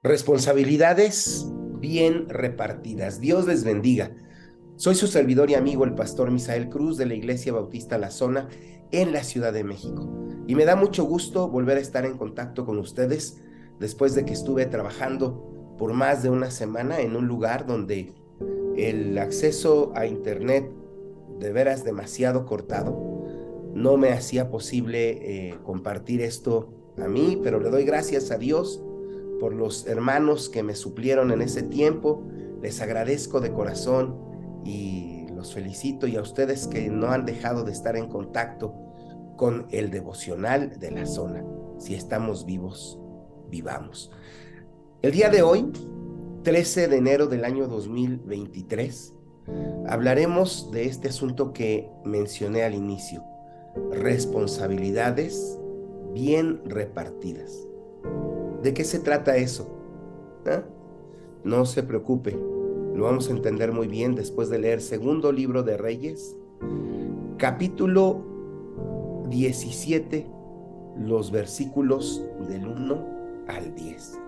Responsabilidades bien repartidas. Dios les bendiga. Soy su servidor y amigo, el pastor Misael Cruz, de la Iglesia Bautista La Zona en la Ciudad de México. Y me da mucho gusto volver a estar en contacto con ustedes después de que estuve trabajando por más de una semana en un lugar donde el acceso a internet de veras demasiado cortado no me hacía posible compartir esto a mí, pero le doy gracias a Dios por los hermanos que me suplieron en ese tiempo. Les agradezco de corazón y los felicito, y a ustedes que no han dejado de estar en contacto con el devocional de la zona. Si estamos vivos, vivamos. El día de hoy, 13 de enero del año 2023, hablaremos de este asunto que mencioné al inicio: responsabilidades bien repartidas. ¿De qué se trata eso? ¿Ah? No se preocupe, lo vamos a entender muy bien después de leer Segundo Libro de Reyes, capítulo 17, los versículos del 1 al 10.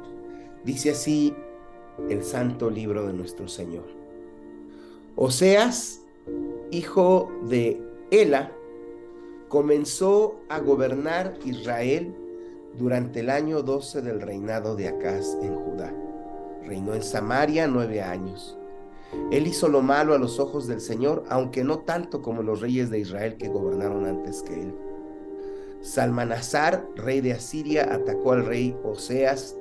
Dice así el santo libro de nuestro Señor. Oseas, hijo de Ela, comenzó a gobernar Israel durante el año 12 del reinado de Acaz en Judá. Reinó en Samaria 9 años. Él hizo lo malo a los ojos del Señor, aunque no tanto como los reyes de Israel que gobernaron antes que él. Salmanasar, rey de Asiria, atacó al rey Oseas.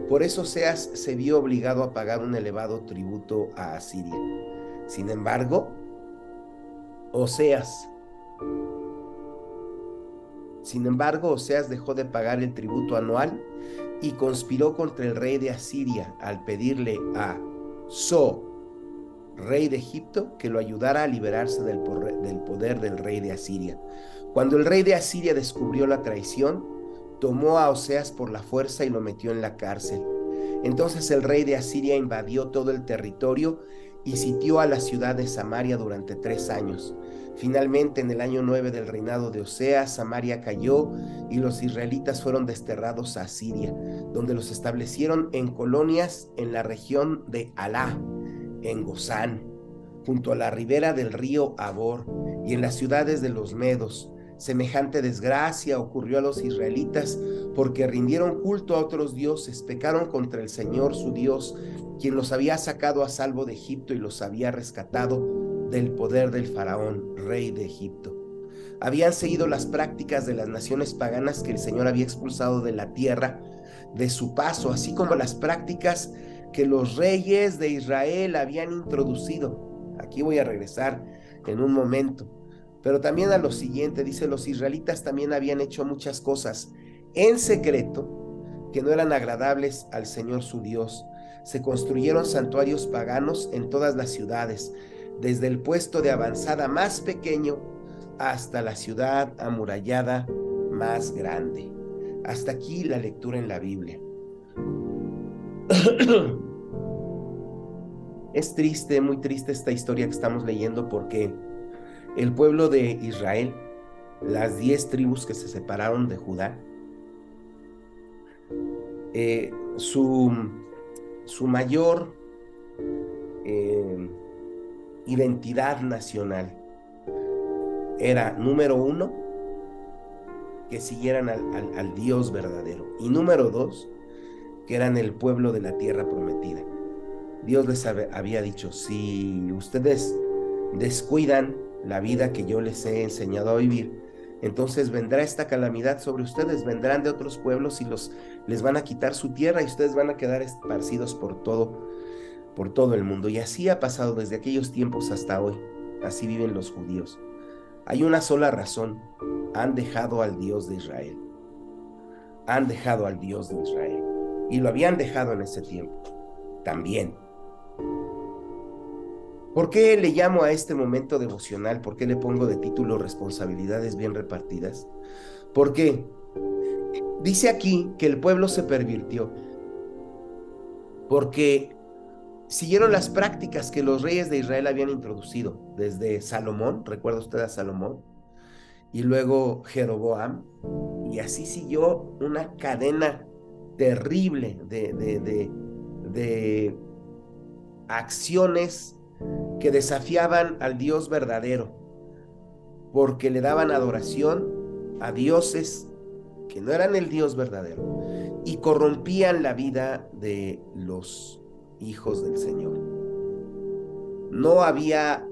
Por eso Oseas se vio obligado a pagar un elevado tributo a Asiria. Sin embargo, Oseas dejó de pagar el tributo anual y conspiró contra el rey de Asiria al pedirle a So, rey de Egipto, que lo ayudara a liberarse del poder del rey de Asiria. Cuando el rey de Asiria descubrió la traición, tomó a Oseas por la fuerza y lo metió en la cárcel. Entonces el rey de Asiria invadió todo el territorio y sitió a la ciudad de Samaria durante 3 años. Finalmente, en el año 9 del reinado de Oseas, Samaria cayó y los israelitas fueron desterrados a Asiria, donde los establecieron en colonias en la región de Alá, en Gozán, junto a la ribera del río Abor, y en las ciudades de los medos. Semejante desgracia ocurrió a los israelitas porque rindieron culto a otros dioses, pecaron contra el Señor su Dios, quien los había sacado a salvo de Egipto y los había rescatado del poder del faraón, rey de Egipto. Habían seguido las prácticas de las naciones paganas que el Señor había expulsado de la tierra de su paso, así como las prácticas que los reyes de Israel habían introducido. Aquí voy a regresar en un momento. Pero también a lo siguiente, dice: los israelitas también habían hecho muchas cosas en secreto que no eran agradables al Señor su Dios. Se construyeron santuarios paganos en todas las ciudades, desde el puesto de avanzada más pequeño hasta la ciudad amurallada más grande. Hasta aquí la lectura en la Biblia. Es triste, muy triste esta historia que estamos leyendo, porque el pueblo de Israel, las 10 tribus que se separaron de Judá, su mayor eh, identidad nacional era, número uno, que siguieran al Dios verdadero, y número dos, que eran el pueblo de la tierra prometida. Dios les había dicho: si ustedes descuidan la vida que yo les he enseñado a vivir, entonces vendrá esta calamidad sobre ustedes, vendrán de otros pueblos y les van a quitar su tierra, y ustedes van a quedar esparcidos por todo el mundo. Y así ha pasado desde aquellos tiempos hasta hoy. Así viven los judíos. Hay una sola razón: han dejado al Dios de Israel. Han dejado al Dios de Israel. Y lo habían dejado en ese tiempo también. ¿Por qué le llamo a este momento devocional? ¿Por qué le pongo de título responsabilidades bien repartidas? Porque dice aquí que el pueblo se pervirtió, porque siguieron las prácticas que los reyes de Israel habían introducido, desde Salomón, ¿recuerda usted a Salomón? Y luego Jeroboam, y así siguió una cadena terrible de acciones que desafiaban al Dios verdadero, porque le daban adoración a dioses que no eran el Dios verdadero y corrompían la vida de los hijos del Señor. No había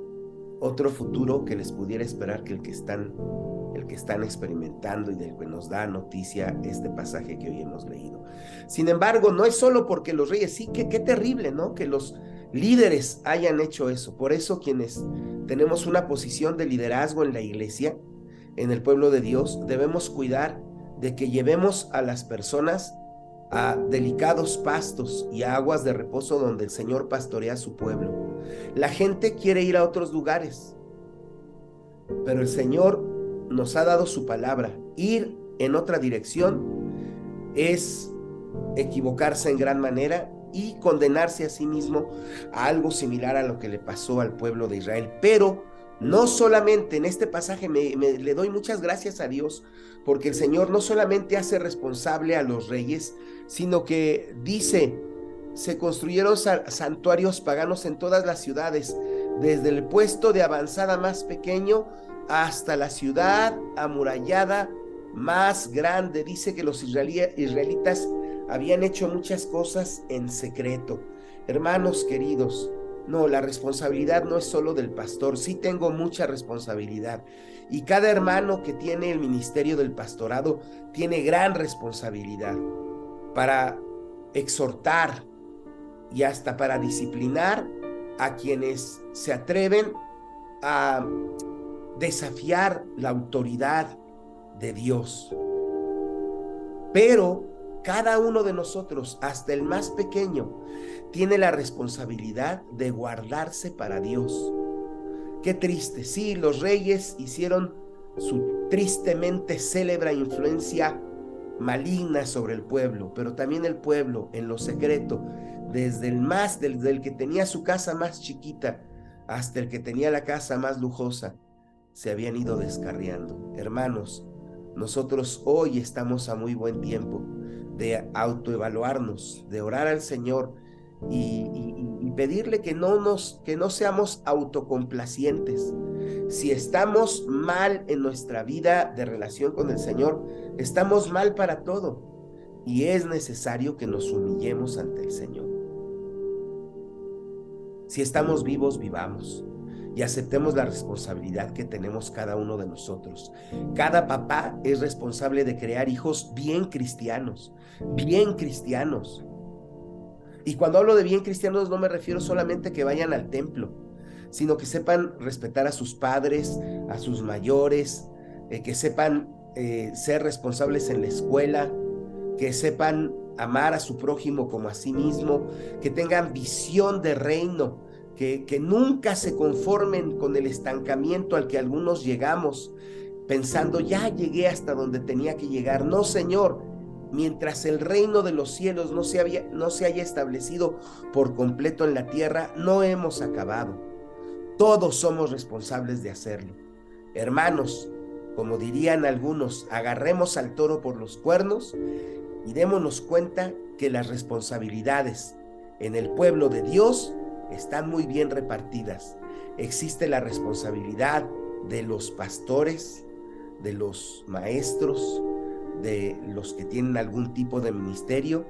otro futuro que les pudiera esperar que el que están experimentando y del que nos da noticia este pasaje que hoy hemos leído. Sin embargo, no es solo porque los reyes, sí, qué terrible, ¿no? Que los líderes hayan hecho eso. Por eso quienes tenemos una posición de liderazgo en la iglesia, en el pueblo de Dios, debemos cuidar de que llevemos a las personas a delicados pastos y a aguas de reposo donde el Señor pastorea a su pueblo. La gente quiere ir a otros lugares, pero el Señor nos ha dado su palabra. Ir en otra dirección es equivocarse en gran manera y condenarse a sí mismo a algo similar a lo que le pasó al pueblo de Israel. Pero no solamente en este pasaje le doy muchas gracias a Dios, porque el Señor no solamente hace responsable a los reyes, sino que dice, se construyeron santuarios paganos en todas las ciudades, desde el puesto de avanzada más pequeño hasta la ciudad amurallada más grande. Dice que los israelitas habían hecho muchas cosas en secreto. Hermanos queridos, no, la responsabilidad no es solo del pastor, sí tengo mucha responsabilidad. Y cada hermano que tiene el ministerio del pastorado tiene gran responsabilidad para exhortar y hasta para disciplinar a quienes se atreven a desafiar la autoridad de Dios. Pero cada uno de nosotros, hasta el más pequeño, tiene la responsabilidad de guardarse para Dios. Qué triste, sí, los reyes hicieron su tristemente célebre influencia maligna sobre el pueblo, pero también el pueblo en lo secreto, desde el que tenía su casa más chiquita hasta el que tenía la casa más lujosa, se habían ido descarriando. Hermanos, nosotros hoy estamos a muy buen tiempo de autoevaluarnos, de orar al Señor y pedirle que no seamos autocomplacientes. Si estamos mal en nuestra vida de relación con el Señor, estamos mal para todo y es necesario que nos humillemos ante el Señor. Si estamos vivos, vivamos y aceptemos la responsabilidad que tenemos cada uno de nosotros. Cada papá es responsable de crear hijos bien cristianos, bien cristianos. Y cuando hablo de bien cristianos no me refiero solamente a que vayan al templo, sino que sepan respetar a sus padres, a sus mayores, que sepan ser responsables en la escuela, que sepan amar a su prójimo como a sí mismo, que tengan visión de reino, que nunca se conformen con el estancamiento al que algunos llegamos, pensando, ya llegué hasta donde tenía que llegar. No, Señor, mientras el reino de los cielos no se haya establecido por completo en la tierra, no hemos acabado. Todos somos responsables de hacerlo. Hermanos, como dirían algunos, agarremos al toro por los cuernos y démonos cuenta que las responsabilidades en el pueblo de Dios están muy bien repartidas. Existe la responsabilidad de los pastores, de los maestros, de los que tienen algún tipo de ministerio,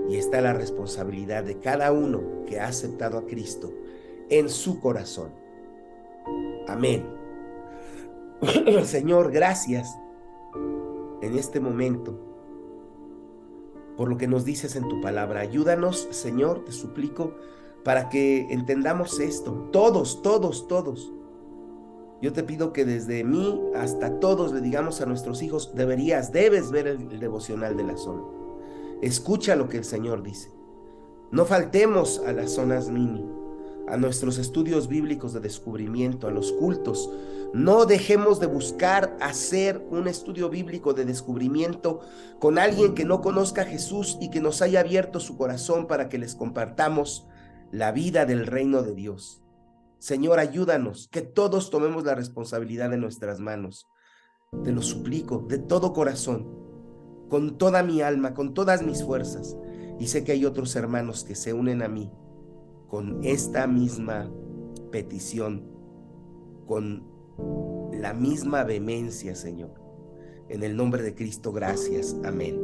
y está la responsabilidad de cada uno que ha aceptado a Cristo en su corazón. Amén. Señor, gracias en este momento por lo que nos dices en tu palabra. Ayúdanos, Señor, te suplico, para que entendamos esto. Todos. Yo te pido que desde mí hasta todos le digamos a nuestros hijos, debes ver el devocional de la zona. Escucha lo que el Señor dice. No faltemos a las zonas mini, a nuestros estudios bíblicos de descubrimiento, a los cultos. No dejemos de buscar hacer un estudio bíblico de descubrimiento con alguien que no conozca a Jesús y que nos haya abierto su corazón para que les compartamos la vida del reino de Dios. Señor, ayúdanos, que todos tomemos la responsabilidad en nuestras manos. Te lo suplico de todo corazón, con toda mi alma, con todas mis fuerzas, Y sé que hay otros hermanos que se unen a mí con esta misma petición, con la misma vehemencia, Señor. En el nombre de Cristo, gracias. Amén.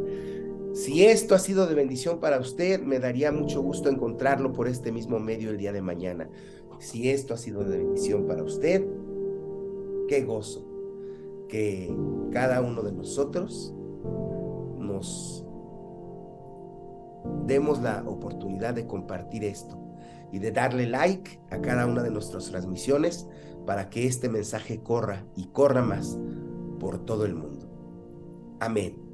Si esto ha sido de bendición para usted, me daría mucho gusto encontrarlo por este mismo medio el día de mañana. Si esto ha sido de bendición para usted, qué gozo que cada uno de nosotros nos demos la oportunidad de compartir esto y de darle like a cada una de nuestras transmisiones para que este mensaje corra y corra más por todo el mundo. Amén.